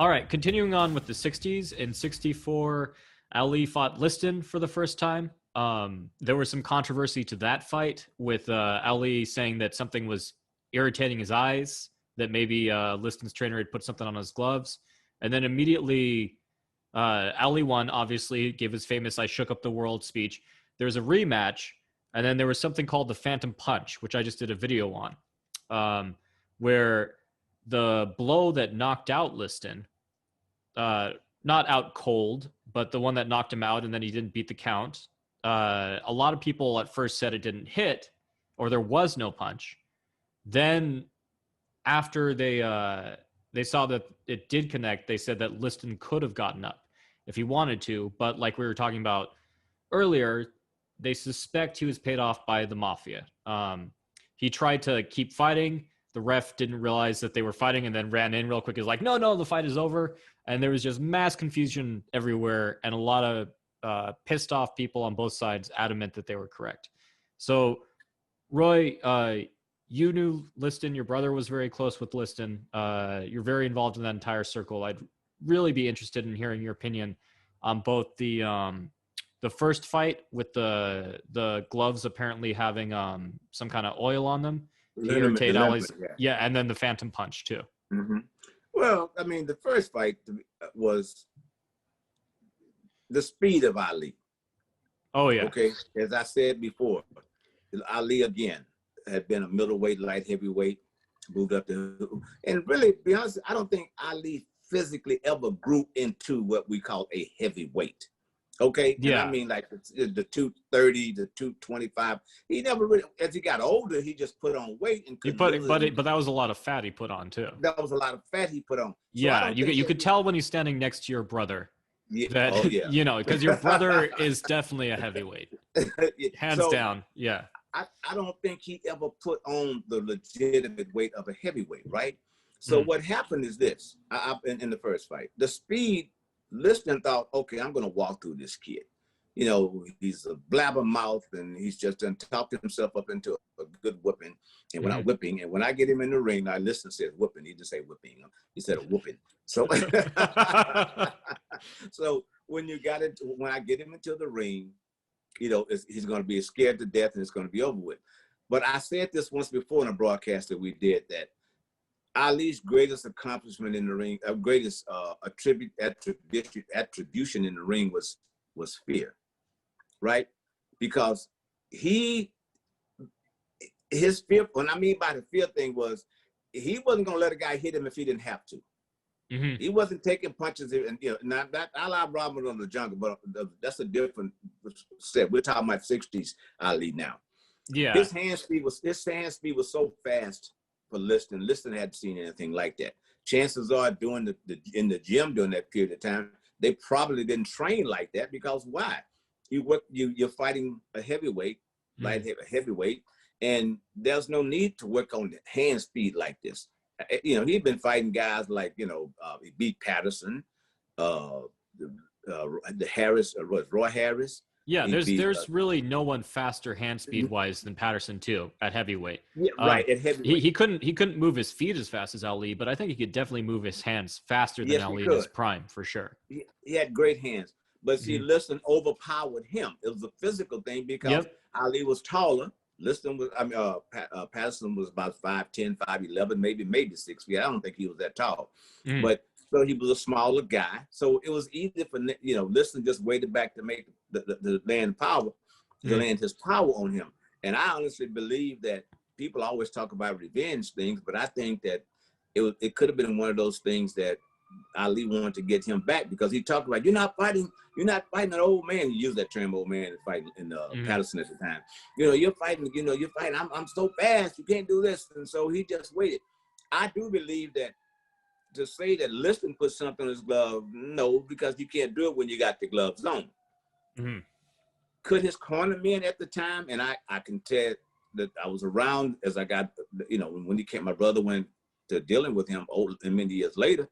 All right, continuing on with the 60s. In 64, Ali fought Liston for the first time. There was some controversy to that fight with Ali saying that something was irritating his eyes, that maybe Liston's trainer had put something on his gloves. And then immediately, Ali won, obviously, gave his famous I shook up the world speech. There was a rematch, and then there was something called the Phantom Punch, which I just did a video on, where the blow that knocked out Liston, not out cold, but the one that knocked him out and then he didn't beat the count. A lot of people at first said it didn't hit or there was no punch. Then after they saw that it did connect, they said that Liston could have gotten up if he wanted to. But like we were talking about earlier, they suspect he was paid off by the mafia. He tried to keep fighting. The ref didn't realize that they were fighting and then ran in real quick. He was like, no, the fight is over. And there was just mass confusion everywhere and a lot of pissed off people on both sides adamant that they were correct. So, Roy, you knew Liston. Your brother was very close with Liston. You're very involved in that entire circle. I'd really be interested in hearing your opinion on both the first fight with the gloves apparently having some kind of oil on them. Yeah, and then the Phantom Punch too. Mm-hmm. Well, I mean, the first fight was the speed of Ali. Oh yeah. Okay, as I said before, Ali again had been a middleweight, light heavyweight, moved up to, and really, to be honest, I don't think Ali physically ever grew into what we call a heavyweight. Okay, yeah. And I mean, like the 230, the 225. He never really, as he got older, he just put on weight and but that was a lot of fat he put on too. That was a lot of fat he put on. So yeah, you could tell when he's standing next to your brother. Yeah, that, you know, because your brother is definitely a heavyweight, hands down. Yeah, I don't think he ever put on the legitimate weight of a heavyweight, right? So what happened is this: in the first fight, the speed. Liston thought, okay, I'm going to walk through this kid. You know, he's a blabbermouth and he's just done talked himself up into a good whipping. And when I whipping, and when I get him in the ring, now Liston says whipping. He didn't say whipping. He said a whooping. So, so when I get him into the ring, you know, he's going to be scared to death and it's going to be over with. But I said this once before in a broadcast that we did, that Ali's greatest accomplishment in the ring, greatest attribution in the ring was fear, right? Because his fear, what I mean by the fear thing was, he wasn't gonna let a guy hit him if he didn't have to. He wasn't taking punches, and you know, not that I like Robert on the Jungle, but that's a different set. We're talking about 60s Ali now. Yeah, his hand speed was so fast. For Liston hadn't seen anything like that. Chances are, in the gym during that period of time, they probably didn't train like that, because why? You're fighting a heavyweight, heavyweight, and there's no need to work on the hand speed like this. You know, he'd been fighting guys like, you know, he beat Patterson, the Harris, Roy Harris. Yeah, there's really no one faster hand speed wise than Patterson too at heavyweight. Yeah, right. At heavyweight, he couldn't move his feet as fast as Ali, but I think he could definitely move his hands faster than Ali in his prime for sure. He had great hands, but see, Liston overpowered him. It was a physical thing because Ali was taller. Liston was, Patterson was about 5'10", 5'11", maybe 6 feet. I don't think he was that tall, but. So he was a smaller guy. So it was easy for, you know, Liston just waited back to make the land power, to land his power on him. And I honestly believe that people always talk about revenge things, but I think that it could have been one of those things that Ali wanted to get him back, because he talked about, you're not fighting an old man. He used that term, old man, to fight in Patterson at the time. You know, you're fighting, I'm so fast, you can't do this. And so he just waited. I do believe that, to say that Liston put something on his glove, no, because you can't do it when you got the gloves on. Could his cornermen at the time, and I can tell that I was around as I got, you know, when he came, my brother went to dealing with him and many years later,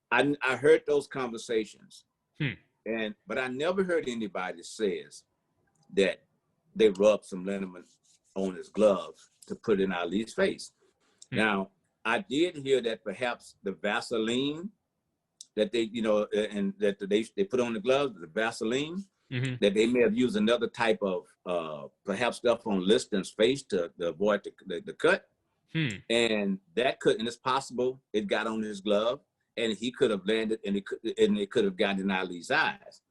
I heard those conversations, but I never heard anybody says that they rubbed some liniment on his gloves to put in Ali's face. Now, I did hear that perhaps the Vaseline that they, and that they put on the gloves, the Vaseline, Mm-hmm. that they may have used another type of perhaps stuff on Liston's face to avoid the cut. And that and it's possible it got on his glove and he could have landed and it could have gotten in Ali's eyes.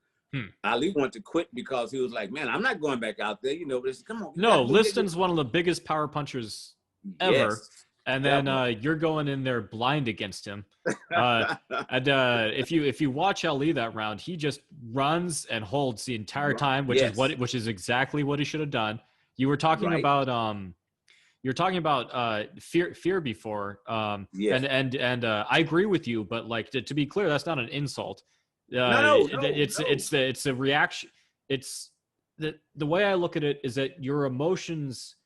Ali wanted to quit because he was like, man, I'm not going back out there, but it's, come on. No, Liston's one of the biggest power punchers ever. Yes, and then you're going in there blind against him. And if you watch Ali that round, he just runs and holds the entire time, which is exactly what he should have done. You were talking about fear before, and I agree with you, but like to be clear, that's not an insult. It's a reaction. It's the way I look at it is that your emotions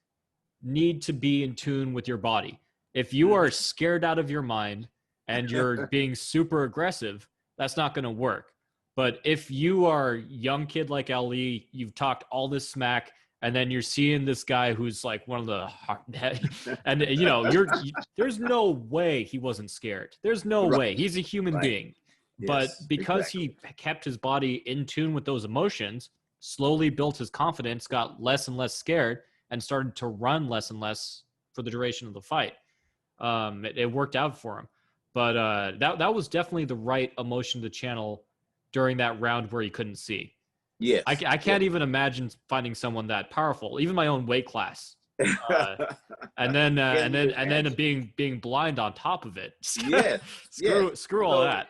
need to be in tune with your body. If you are scared out of your mind and you're being super aggressive, that's not going to work. But if you are a young kid like Ali, you've talked all this smack, and then you're seeing this guy who's like one of the and there's no way he wasn't scared. There's no way. He's a human being. But because he kept his body in tune with those emotions, slowly built his confidence, got less and less scared, and started to run less and less for the duration of the fight. It worked out for him. But that was definitely the right emotion to channel during that round where he couldn't see. Yes. I can't even imagine finding someone that powerful, even my own weight class. And then being blind on top of it. Screw all that.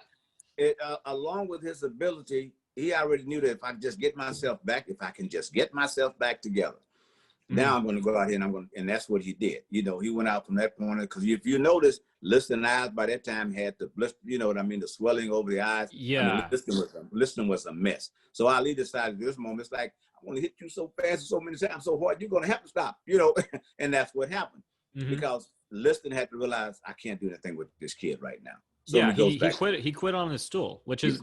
Along with his ability, he already knew that if I can just get myself back together, now I'm going to go out here and that's what he did. He went out from that corner because if you notice, Liston's eyes by that time had the the swelling over the eyes. Yeah, Liston was a mess. So Ali decided at this moment, it's like, I want to hit you so fast and so many times, so hard, you're going to have to stop. And that's what happened because Liston had to realize I can't do anything with this kid right now. So he quit on his stool, which was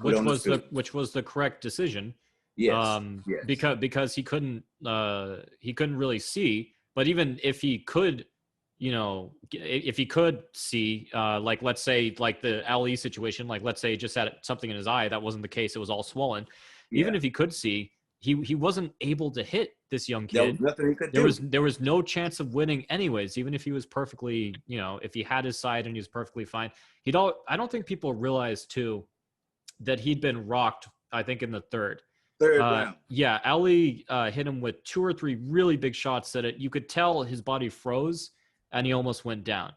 the correct decision. Yes. Because he couldn't really see. But even if he could, see, like let's say like the Ali situation, like let's say he just had something in his eye, that wasn't the case. It was all swollen. Even if he could see, he wasn't able to hit this young kid. There was nothing he could do. There was no chance of winning anyways, even if he was perfectly, if he had his side and he was perfectly fine. I don't think people realize too that he'd been rocked, I think, in the third round. Yeah, Ali hit him with 2 or 3 really big shots that you could tell his body froze and he almost went down.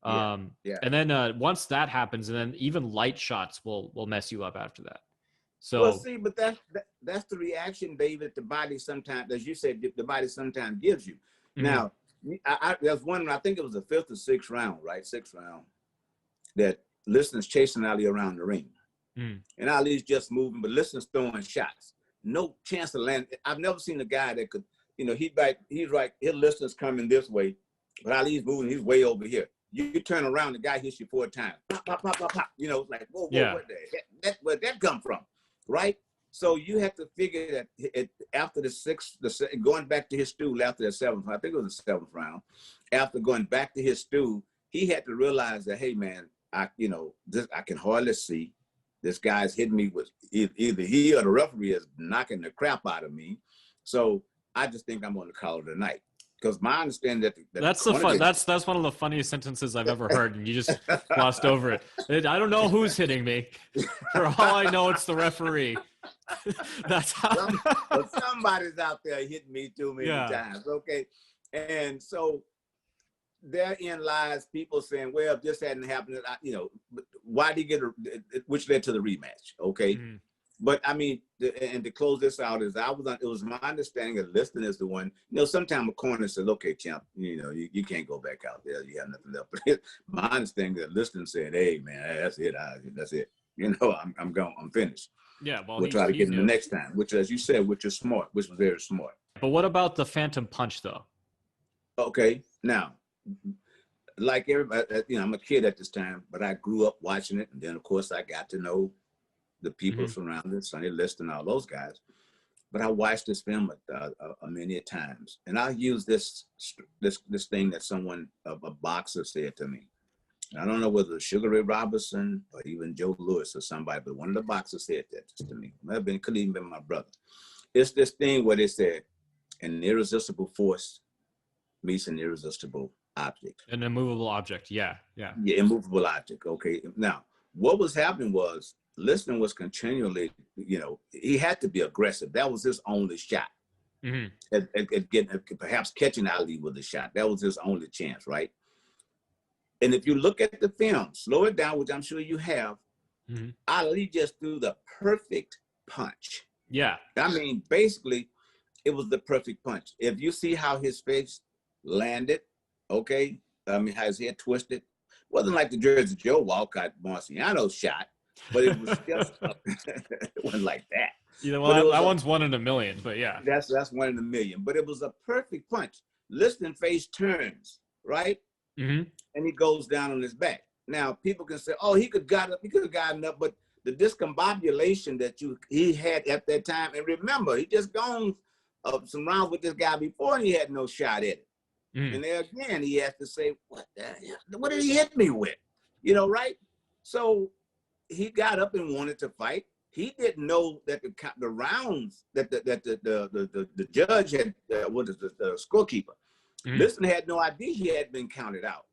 And then once that happens, and then even light shots will mess you up after that. So but that's the reaction, David. The body sometimes, as you said, the body sometimes gives you. Now, there's one. I think it was the 5th or 6th round, right? 6th round that Liston's chasing Ali around the ring, and Ali's just moving, but Liston's throwing shots. No chance to land. I've never seen a guy that could, he's right. His Liston's coming this way, but Ali's moving. He's way over here. You turn around, the guy hits you 4 times. Pop, pop, pop, pop, pop. Like, whoa, where'd that come from? Right? So you have to figure that after the 6th, going back to his stool after the 7th, I think it was the 7th round, after going back to his stool, he had to realize that, hey, man, I can hardly see. This guy's hitting me with either he or the referee is knocking the crap out of me. So I just think I'm going to call it a night. Because my understanding that's one of the funniest sentences I've ever heard, and you just glossed over it. I don't know who's hitting me. For all I know, it's the referee. That's how. Somebody's out there hitting me too many times. Okay, and so therein lies people saying, "Well, if this hadn't happened, why did he get which led to the rematch?" Okay. But I mean, and to close this out, it was my understanding that Liston is the one. Sometimes a corner says, "Okay, champ, you can't go back out there. You have nothing left." But my understanding that Liston said, "Hey, man, that's it. That's it. I'm gone. I'm finished." Yeah, well, we'll try to get him the next time. Which, as you said, which is smart. Which was very smart. But what about the phantom punch, though? Okay, now, like everybody, I'm a kid at this time, but I grew up watching it, and then of course I got to know the people surrounding Sonny Liston, all those guys. But I watched this film many times, and I use this thing that someone, a boxer, said to me. I don't know whether it was Sugar Ray Robinson or even Joe Louis or somebody, but one of the boxers said that to me. Could even been my brother. It's this thing where they said an irresistible force meets an irresistible object. An immovable object. Yeah. Yeah, immovable object. Okay. Now, what was happening was Liston was continually, he had to be aggressive. That was his only shot. At getting, perhaps catching Ali with a shot. That was his only chance, right? And if you look at the film, slow it down, which I'm sure you have, Ali just threw the perfect punch. Yeah. I mean, basically, it was the perfect punch. If you see how his face landed, okay, I mean, how his head twisted, wasn't like the Jersey Joe Walcott Marciano shot, but it was just, it wasn't like that. Well, that one's 1 in a million, but yeah. That's 1 in a million, but it was a perfect punch. Liston face turns, right? And he goes down on his back. Now, people can say, oh, he could have gotten up, but the discombobulation that he had at that time, and remember, he just gone some rounds with this guy before and he had no shot at it. And there again, he has to say, what the hell? What did he hit me with? Right? So he got up and wanted to fight. He didn't know that the rounds that the judge had, the scorekeeper, Liston had no idea he had been counted out.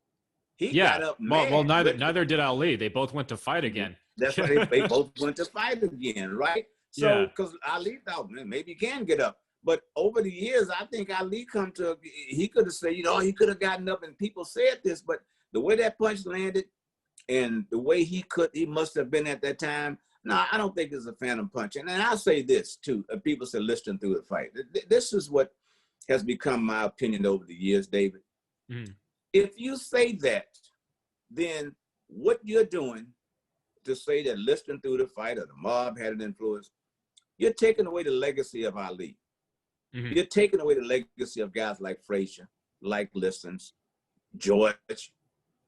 He got up mad. Well, neither did Ali. They both went to fight again. That's why they both went to fight again, right? So, because Ali thought, man, maybe he can get up. But over the years, I think Ali he could have said, he could have gotten up, and people said this, but the way that punch landed and the way he must have been at that time, no, I don't think it's a phantom punch. And I'll say this too, people said Liston through the fight. This is what has become my opinion over the years, David. If you say that, then what you're doing to say that Liston through the fight or the mob had an influence, you're taking away the legacy of Ali. You're taking away the legacy of guys like Frazier, like Liston's, George,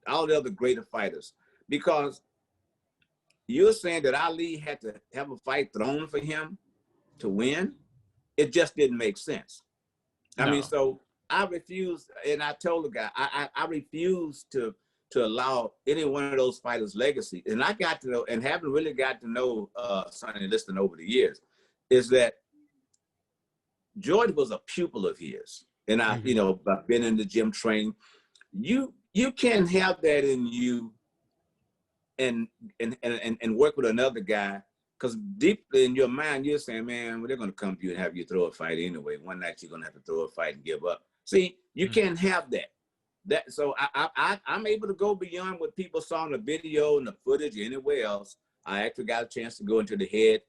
all the other greater fighters, because you're saying that Ali had to have a fight thrown for him to win. It just didn't make sense. I mean, so I refuse, and I told the guy, I refuse to allow any one of those fighters' legacy. And I got to know, and haven't really got to know Sonny Liston over the years, is that George was a pupil of his. And I've been in the gym training. You can't have that in you and work with another guy, because deeply in your mind, you're saying, man, well, they're going to come to you and have you throw a fight anyway. One night you're going to have to throw a fight and give up. See, you can't have that. So I'm able to go beyond what people saw in the video and the footage or anywhere else. I actually got a chance to go into the head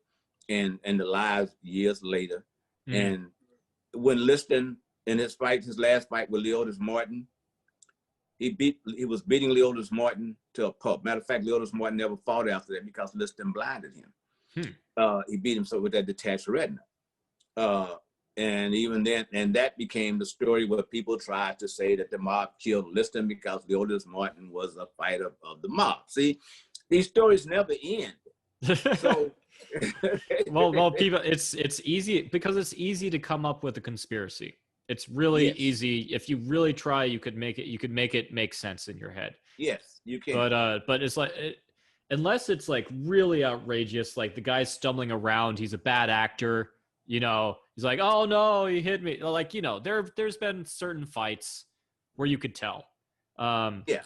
and the lives years later. And when Liston in his last fight with Leotis Martin, he was beating Leotis Martin to a pulp. Matter of fact, Leotis Martin never fought after that because Liston blinded him. He beat him so with that detached retina. And even then, and that became the story where people tried to say that the mob killed Liston because Leotis Martin was a fighter of the mob. See, these stories never end. So, well, people, it's easy because it's easy to come up with a conspiracy. It's really easy. If you really try, you could make it make sense in your head. Yes, you can. But it's like, unless it's like really outrageous, like the guy's stumbling around, he's a bad actor, he's like, oh no, he hit me. Like, there's been certain fights where you could tell.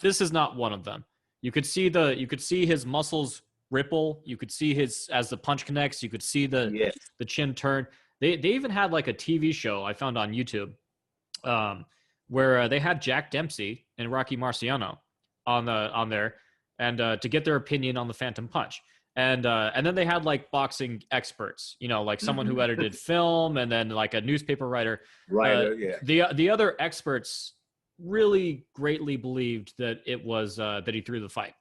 This is not one of them. You could see his muscles ripple. You could see as the punch connects, you could see the chin turn. They even had like a TV show I found on YouTube where they had Jack Dempsey and Rocky Marciano on there and to get their opinion on the Phantom Punch. And then they had like boxing experts, like someone who edited film and then like a newspaper writer. The other experts really greatly believed that it was that he threw the fight.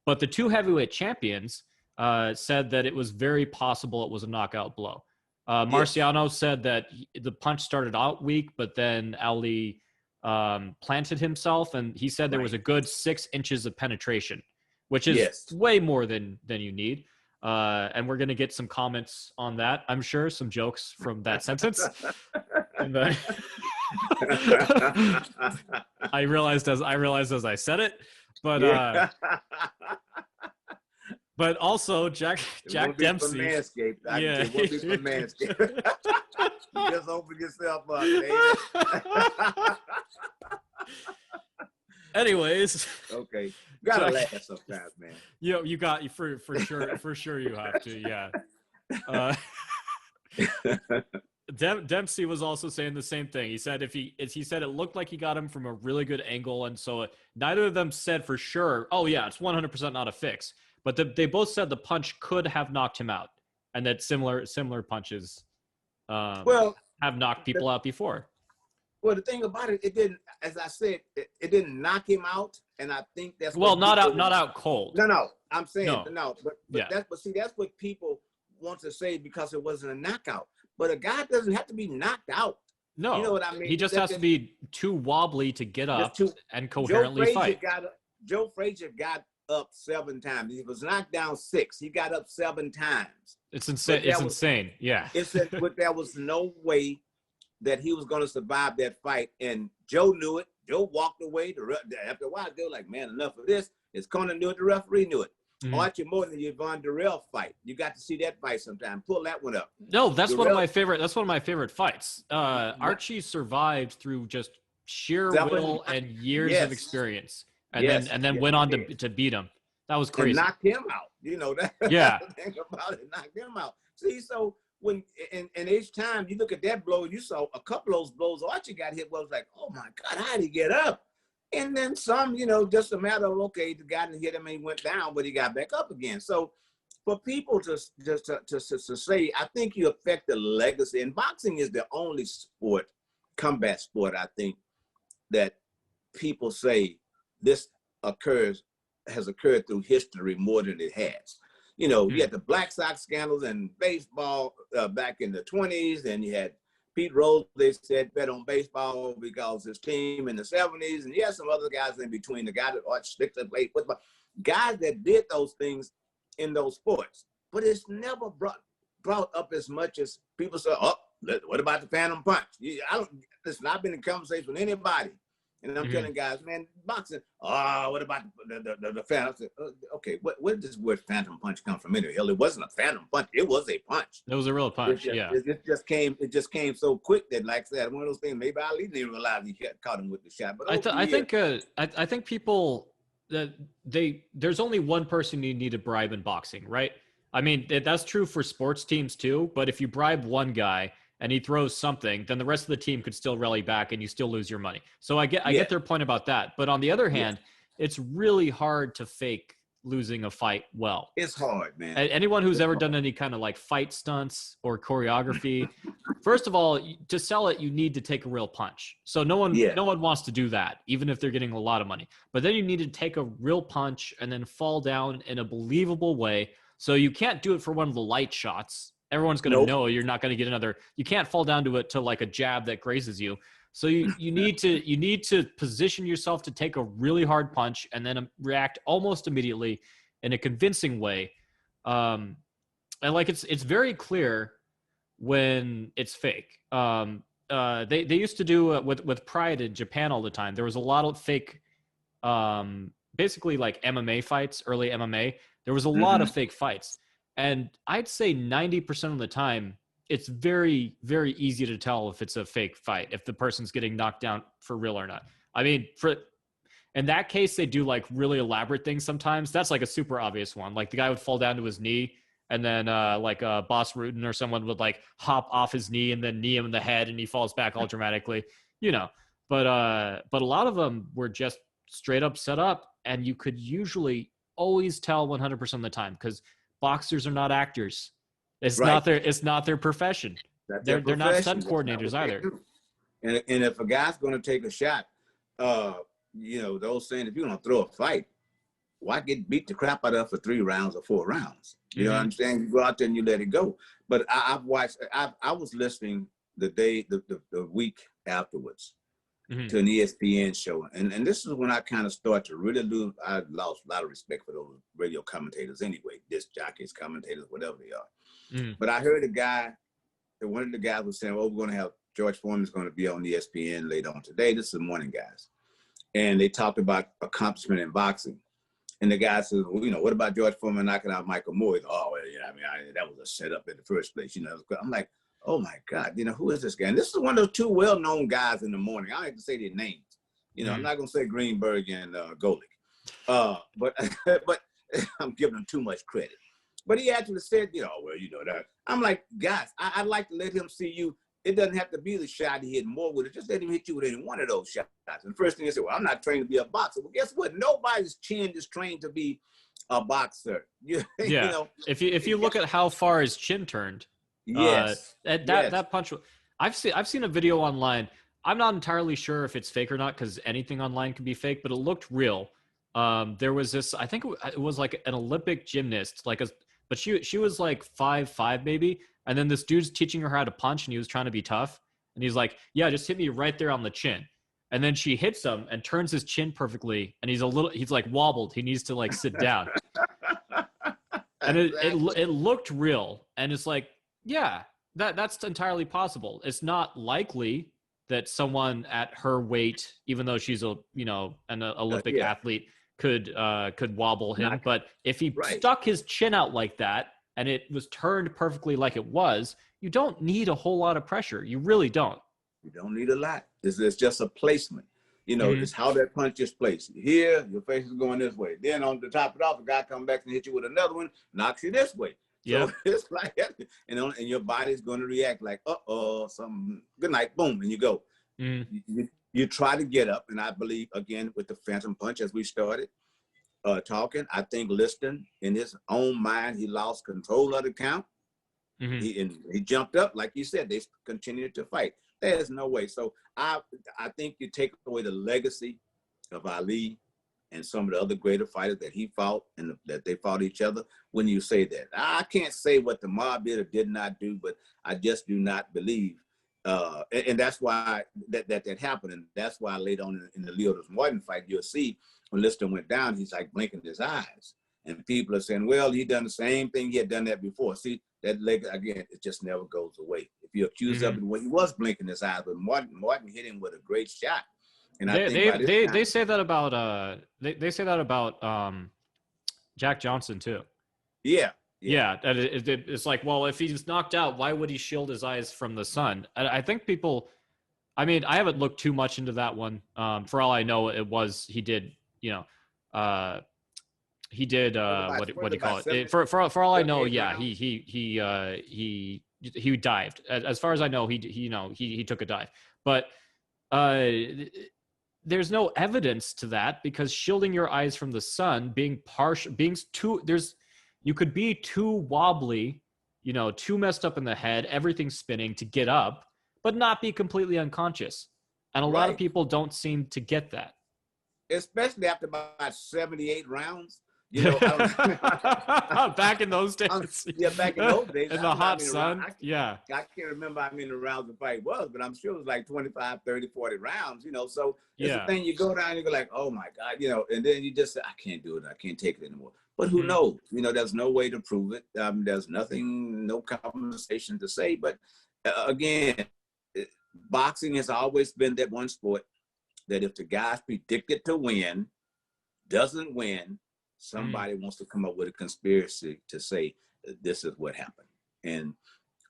But the two heavyweight champions said that it was very possible it was a knockout blow. Marciano said that the punch started out weak, but then Ali planted himself, and he said there was a good 6 inches of penetration, which is way more than you need. And we're going to get some comments on that, I'm sure, some jokes from that sentence. And, I realized as I said it, But Yeah. but also Jack Dempsey. Manscaped. I Yeah. can say, won't be for Manscaped. You just open yourself up, baby. Anyways. Okay. Gotta laugh sometimes, man. You got for sure you have to, yeah. Dempsey was also saying the same thing. He said he said it looked like he got him from a really good angle, and so neither of them said for sure, oh yeah, it's 100% not a fix. But they both said the punch could have knocked him out, and that similar punches have knocked people out before. Well, the thing about it, it didn't, as I said, it didn't knock him out, and I think that's not out cold. No, I'm saying no, but yeah. That's what people want to say because it wasn't a knockout. But a guy doesn't have to be knocked out. No, you know what I mean. He just has to be too wobbly to get up and coherently fight. Joe Frazier got up 7 times. He was knocked down 6. He got up 7 times. It's insane. It's insane. Yeah. But there was no way that he was going to survive that fight, and Joe knew it. Joe walked away. After a while, they were like, "Man, enough of this." It's Conan knew it. The referee knew it. Mm-hmm. Archie Moore and the Yvonne Durrell fight. You got to see that fight sometime. Pull that one up. No, that's one of my favorite. That's one of my favorite fights. Archie survived through just sheer will and years of experience, and then went on to beat him. That was crazy. And knocked him out. You know that. Yeah. The thing about it, knocked him out. See, so when and each time you look at that blow, you saw a couple of those blows Archie got hit. Was like, oh my God, how did he get up? And then some, just a matter of, okay, the guy didn't hit him and he went down, but he got back up again. So for people to say, I think you affect the legacy. And boxing is the only combat sport, I think, that people say this has occurred through history more than it has. You had the Black Sox scandals and baseball back in the 20s, and you had Pete Rose, they said, bet on baseball because his team in the 70s, and you had some other guys in between, the guy that Arch Stickler played football, guys that did those things in those sports. But it's never brought up as much as people say, oh, what about the Phantom Punch? Listen, I've been in conversation with anybody, and I'm telling guys, man, boxing, what about the Phantom? Okay, where did this word Phantom Punch come from anyway? Hell, it wasn't a Phantom Punch. It was a punch. It was a real punch, It just came so quick that, like I said, one of those things, maybe Ali didn't realize he caught him with the shot. But I think people, there's only one person you need to bribe in boxing, right? I mean, that's true for sports teams too, but if you bribe one guy and he throws something, then the rest of the team could still rally back and you still lose your money. So I get their point about that. But on the other hand, it's really hard to fake losing a fight well. It's hard, man. Anyone who's ever done any kind of like fight stunts or choreography, first of all, to sell it, you need to take a real punch. So no one wants to do that, even if they're getting a lot of money. But then you need to take a real punch and then fall down in a believable way. So you can't do it for one of the light shots. Everyone's going to know you're not going to get another. You can't fall down to like a jab that grazes you. So you need to position yourself to take a really hard punch and then react almost immediately in a convincing way. And like it's very clear when it's fake. They used to do with Pride in Japan all the time. There was a lot of fake, basically like MMA fights, early MMA. There was a lot of fake fights. And I'd say 90% of the time, it's very, very easy to tell if it's a fake fight, if the person's getting knocked down for real or not. I mean, in that case, they do like really elaborate things sometimes. That's like a super obvious one. Like the guy would fall down to his knee, and then Boss Rutan or someone would like hop off his knee and then knee him in the head, and he falls back all dramatically, But a lot of them were just straight up set up, and you could usually always tell 100% of the time because boxers are not actors. It's not their profession. They're not stunt coordinators either. And if a guy's going to take a shot, those saying if you're going to throw a fight, why get beat the crap out of for 3 rounds or 4 rounds? You know what I'm saying? You go out there and you let it go. But I was listening the week afterwards to an ESPN show. And this is when I kind of started to really lose. I lost a lot of respect for those radio commentators anyway, disc jockeys, commentators, whatever they are. But I heard one of the guys was saying, we're going to have George Foreman's going to be on ESPN later on today. This is the morning guys. and they talked about accomplishment in boxing. And the guy says, well, what about George Foreman knocking out Michael Moore? Oh, well, that was a setup in the first place. I'm like, oh my God, who is this guy? And this is one of those two well-known guys in the morning. I don't have to say their names. I'm not going to say Greenberg and Golick. But but I'm giving him too much credit. But he actually said, that. I'm like, guys, I'd like to let him see you. It doesn't have to be the shot he hit more with it. Just let him hit you with any one of those shots. And the first thing he said, well, I'm not trained to be a boxer. Well, guess what? Nobody's chin is trained to be a boxer. If you look at how far his chin turned, yes, that punch. I've seen a video online. I'm not entirely sure if it's fake or not because anything online can be fake, but it looked real. There was this. I think it was like an Olympic gymnast, but she was like 5'5" maybe. And then this dude's teaching her how to punch, and he was trying to be tough. And he's like, yeah, just hit me right there on the chin. And then she hits him and turns his chin perfectly. And he's like wobbled. He needs to like sit down. And it looked real. And it's like, yeah, that's entirely possible. It's not likely that someone at her weight, even though she's an Olympic athlete, could wobble him. But if he stuck his chin out like that, and it was turned perfectly like it was, you don't need a whole lot of pressure. You really don't. You don't need a lot. It's just a placement. It's how that punch is placed. Here, your face is going this way. Then on the top of it off, the guy comes back and hits you with another one, knocks you this way. So it's like, and your body's going to react like, something, good night, boom, and you go. You try to get up, and I believe, again, with the phantom punch, as we started, talking, I think Liston, in his own mind, he lost control of the count. He jumped up, like you said. They continued to fight. There's no way. So I think you take away the legacy of Ali and some of the other greater fighters that he fought and that they fought each other when you say that. I can't say what the mob did or did not do, but I just do not believe. And that's why that happened. And that's why later on in the Leo Martin fight, you'll see when Liston went down, he's like blinking his eyes. And people are saying, well, he done the same thing. He had done that before. See, that leg, again, it just never goes away. If you accuse of it, well, he was blinking his eyes, but Martin hit him with a great shot. And they say that about they say that about Jack Johnson too. Yeah. It's like, well, if he's knocked out, why would he shield his eyes from the sun? I think people. I mean, I haven't looked too much into that one. For all I know, he did. He did. What do you call it? For all I know, yeah, he dived. As far as I know, he took a dive, but there's no evidence to that because shielding your eyes from the sun, you could be too wobbly, too messed up in the head, everything spinning to get up, but not be completely unconscious. And a lot of people don't seem to get that. Especially after about 78 rounds. Back in those days. Back in those days. In the hot sun. I can't remember how many rounds the fight was, but I'm sure it was like 25, 30, 40 rounds, So it's the thing, you go down and you go like, oh my God, and then you just say, I can't do it. I can't take it anymore. But who knows? There's no way to prove it. There's nothing, no conversation to say. But again, boxing has always been that one sport that if the guy's predicted to win, doesn't win, somebody wants to come up with a conspiracy to say this is what happened. And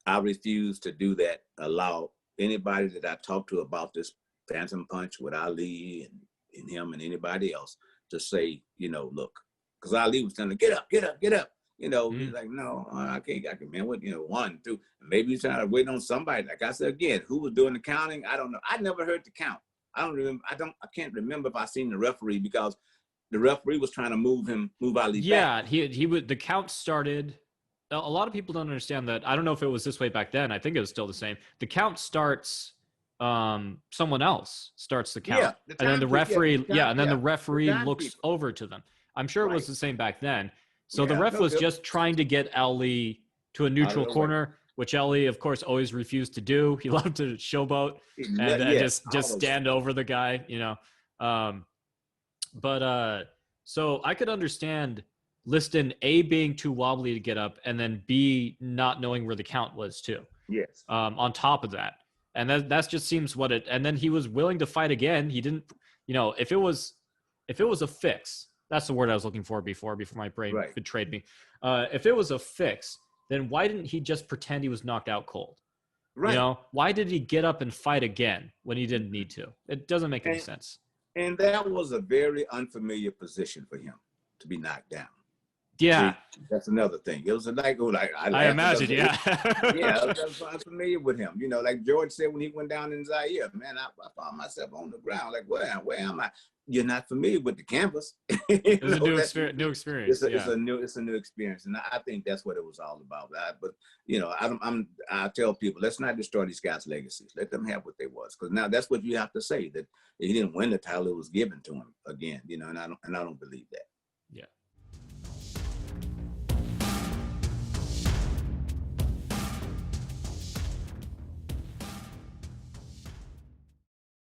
I refuse to do that, allow anybody that I talk to about this phantom punch with Ali and him and anybody else to say, look, because Ali was telling him, get up. He's like, no, I can't, man, what, 1, 2, maybe he's trying to wait on somebody. Like I said, again, who was doing the counting? I don't know. I never heard the count. I can't remember if I seen the referee because the referee was trying to move Ali back. Yeah, he would. The count started. A lot of people don't understand that. I don't know if it was this way back then. I think it was still the same. The count starts. Someone else starts the count, and then the referee. The referee looks over to them. I'm sure it was the same back then. So the ref was just trying to get Ali to a neutral corner, which Ali, of course, always refused to do. He loved to showboat and just stand over the guy, So I could understand Liston, A, being too wobbly to get up, and then B, not knowing where the count was too. Yes. On top of that. And that just seems and then he was willing to fight again. He didn't, you know, if it was a fix, that's the word I was looking for before my brain Right. betrayed me. If it was a fix, then why didn't he just pretend he was knocked out cold? Right. You know, why did he get up and fight again when he didn't need to? It doesn't make any sense. And that was a very unfamiliar position for him to be knocked down. Yeah. See, that's another thing. It was like I imagine, yeah. Yeah, I was unfamiliar with him. You know, like George said when he went down in Zaire, man, I found myself on the ground. Like, where am I? You're not familiar with the canvas. It was a new experience. It's a new experience, and I think that's what it was all about. But you know, I tell people, let's not destroy these guys' legacies. Let them have what they was, because now that's what you have to say, that he didn't win the title; it was given to him again. You know, and I don't believe that.